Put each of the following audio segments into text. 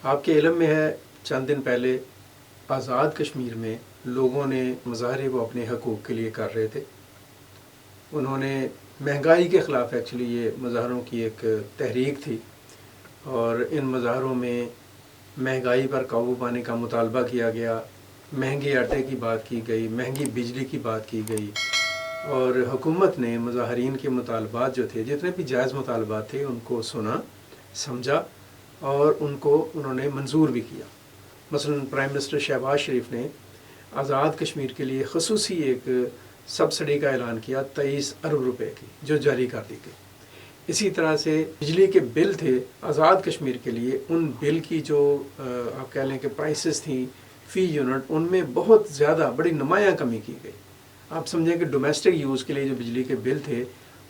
آپ کے علم میں ہے چند دن پہلے آزاد کشمیر میں لوگوں نے مظاہرے وہ اپنے حقوق کے لیے کر رہے تھے. انہوں نے مہنگائی کے خلاف ایکچولی یہ مظاہروں کی ایک تحریک تھی اور ان مظاہروں میں مہنگائی پر قابو پانے کا مطالبہ کیا گیا. مہنگے آٹے کی بات کی گئی، مہنگی بجلی کی بات کی گئی اور حکومت نے مظاہرین کے مطالبات جو تھے، جتنے بھی جائز مطالبات تھے، ان کو سنا، سمجھا اور ان کو انہوں نے منظور بھی کیا. مثلا پرائم منسٹر شہباز شریف نے آزاد کشمیر کے لیے خصوصی ایک سبسڈی کا اعلان کیا 23 ارب روپے کی، جو جاری کر دی گئی. اسی طرح سے بجلی کے بل تھے آزاد کشمیر کے لیے، ان بل کی جو آپ کہہ لیں کہ پرائسز تھیں فی یونٹ، ان میں بہت زیادہ بڑی نمایاں کمی کی گئی. آپ سمجھیں کہ ڈومیسٹک یوز کے لیے جو بجلی کے بل تھے،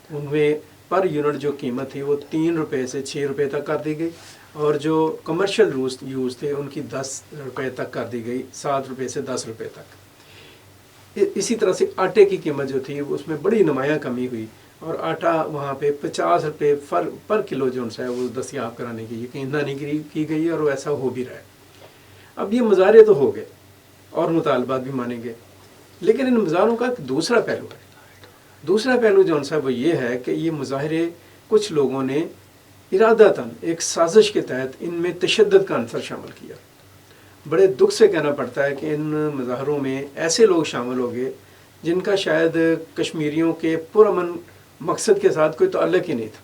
ان میں پر یونٹ جو قیمت تھی وہ 3 روپے سے 6 روپے تک کر دی گئی اور جو کمرشل یوز تھے ان کی 10 روپے تک کر دی گئی، 7 روپے سے 10 روپے تک. اسی طرح سے آٹے کی قیمت جو تھی اس میں بڑی نمایاں کمی ہوئی اور آٹا وہاں پہ 50 روپے پر کلو جو ہے وہ دستیاب کرانے کی یقین دہانی کی گئی اور وہ ایسا ہو بھی رہا ہے. اب یہ مظاہرے تو ہو گئے اور مطالبات بھی مانے گئے، لیکن ان مظاہروں کا ایک دوسرا پہلو ہے. دوسرا پہلو جو ہے وہ یہ ہے کہ یہ مظاہرے کچھ لوگوں نے ارادتاً ایک سازش کے تحت ان میں تشدد کا عنصر شامل کیا. بڑے دکھ سے کہنا پڑتا ہے کہ ان مظاہروں میں ایسے لوگ شامل ہو گئے جن کا شاید کشمیریوں کے پرامن مقصد کے ساتھ کوئی تعلق ہی نہیں تھا.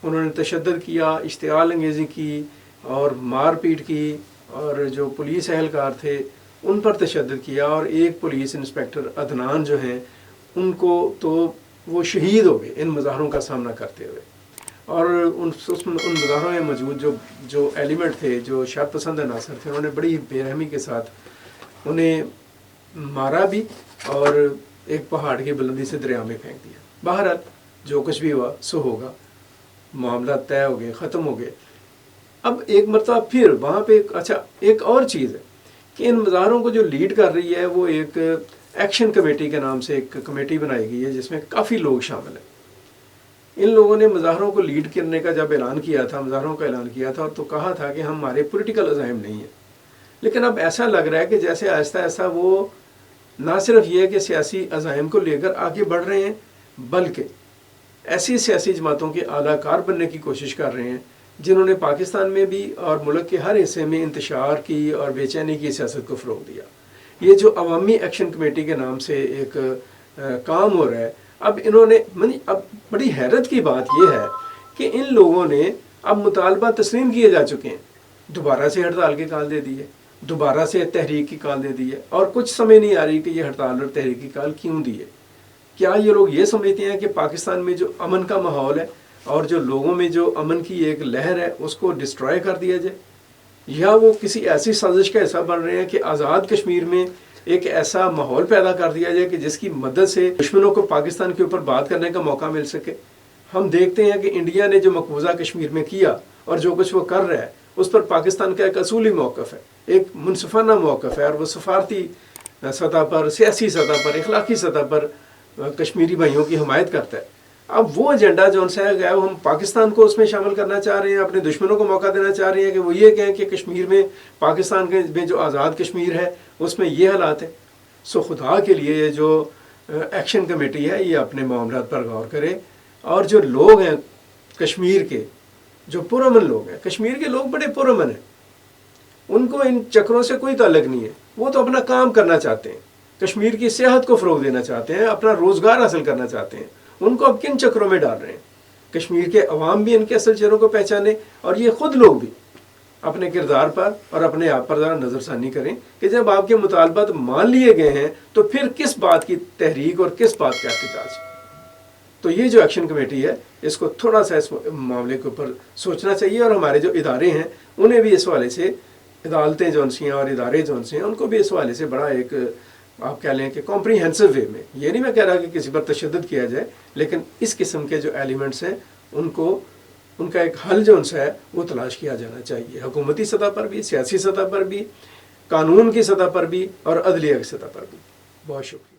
انہوں نے تشدد کیا، اشتعال انگیزی کی اور مار پیٹ کی اور جو پولیس اہلکار تھے ان پر تشدد کیا. اور ایک پولیس انسپکٹر عدنان جو ہیں ان کو تو وہ شہید ہو گئے ان مظاہروں کا سامنا کرتے ہوئے. اور ان مظاہروں میں موجود جو ایلیمنٹ تھے، جو شرط پسند عناصر تھے، انہوں نے بڑی بے رحمی کے ساتھ انہیں مارا بھی اور ایک پہاڑ کی بلندی سے دریا میں پھینک دیا. بہرحال جو کچھ بھی ہوا سو ہوگا، معاملات طے ہو گئے، ختم ہو گئے. اب ایک مرتبہ پھر وہاں پہ ایک اور چیز ہے کہ ان مظاہروں کو جو لیڈ کر رہی ہے وہ ایک ایکشن کمیٹی کے نام سے ایک کمیٹی بنائی گئی ہے جس میں کافی لوگ شامل ہیں. ان لوگوں نے مظاہروں کو لیڈ کرنے کا جب اعلان کیا تھا، مظاہروں کا اعلان کیا تھا تو کہا تھا کہ ہمارے پولیٹیکل عزائم نہیں ہیں. لیکن اب ایسا لگ رہا ہے کہ جیسے آہستہ آہستہ وہ نہ صرف یہ کہ سیاسی عزائم کو لے کر آگے بڑھ رہے ہیں، بلکہ ایسی سیاسی جماعتوں کے اعلیٰ کار بننے کی کوشش کر رہے ہیں جنہوں نے پاکستان میں بھی اور ملک کے ہر حصے میں انتشار کی اور بے چینی کی سیاست کو فروغ دیا. یہ جو عوامی ایکشن کمیٹی کے نام سے ایک کام ہو رہا ہے، اب انہوں نے اب بڑی حیرت کی بات یہ ہے کہ ان لوگوں نے اب مطالبہ تسلیم کیے جا چکے ہیں، دوبارہ سے ہڑتال کی کال دے دی ہے، دوبارہ سے تحریک کی کال دے دی ہے اور کچھ سمجھ نہیں آ رہی کہ یہ ہڑتال اور تحریک کی کال کیوں دی ہے. کیا یہ لوگ یہ سمجھتے ہیں کہ پاکستان میں جو امن کا ماحول ہے اور جو لوگوں میں جو امن کی ایک لہر ہے اس کو ڈسٹرائے کر دیا جائے، یا وہ کسی ایسی سازش کا حصہ بن رہے ہیں کہ آزاد کشمیر میں ایک ایسا ماحول پیدا کر دیا جائے کہ جس کی مدد سے دشمنوں کو پاکستان کے اوپر بات کرنے کا موقع مل سکے. ہم دیکھتے ہیں کہ انڈیا نے جو مقبوضہ کشمیر میں کیا اور جو کچھ وہ کر رہا ہے اس پر پاکستان کا ایک اصولی موقف ہے، ایک منصفانہ موقف ہے اور وہ سفارتی سطح پر، سیاسی سطح پر، اخلاقی سطح پر کشمیری بھائیوں کی حمایت کرتا ہے. اب وہ ایجنڈا جو ان سے گیا وہ ہم پاکستان کو اس میں شامل کرنا چاہ رہے ہیں، اپنے دشمنوں کو موقع دینا چاہ رہے ہیں کہ وہ یہ کہیں کہ کشمیر میں، پاکستان میں جو آزاد کشمیر ہے اس میں یہ حالات ہیں. سو خدا کے لیے یہ جو ایکشن کمیٹی ہے یہ اپنے معاملات پر غور کرے اور جو لوگ ہیں کشمیر کے، جو پرامن لوگ ہیں، کشمیر کے لوگ بڑے پرامن ہیں، ان کو ان چکروں سے کوئی تعلق نہیں ہے. وہ تو اپنا کام کرنا چاہتے ہیں، کشمیر کی صحت کو فروغ دینا چاہتے ہیں، اپنا روزگار حاصل کرنا چاہتے ہیں. ان کو اب کن چکروں میں ڈال رہے ہیں؟ کشمیر کے عوام بھی ان کے اصل چہروں کو پہچانے اور یہ خود لوگ بھی اپنے کردار پر اور اپنے آپ پر ذرا نظر ثانی کریں کہ جب آپ کے مطالبات مان لیے گئے ہیں تو پھر کس بات کی تحریک اور کس بات کا احتجاج. تو یہ جو ایکشن کمیٹی ہے اس کو تھوڑا سا اس معاملے کے اوپر سوچنا چاہیے اور ہمارے جو ادارے ہیں انہیں بھی اس حوالے سے، عدالتیں جو ہیں اور ادارے جو ہیں ان کو بھی اس حوالے سے بڑا ایک آپ کہہ لیں کہ کمپریہنسو وے میں، یہ نہیں میں کہہ رہا کہ کسی پر تشدد کیا جائے، لیکن اس قسم کے جو ایلیمنٹس ہیں ان کا ایک حل جو ہے وہ تلاش کیا جانا چاہیے، حکومتی سطح پر بھی، سیاسی سطح پر بھی، قانون کی سطح پر بھی اور عدلیہ کی سطح پر بھی. بہت شکریہ.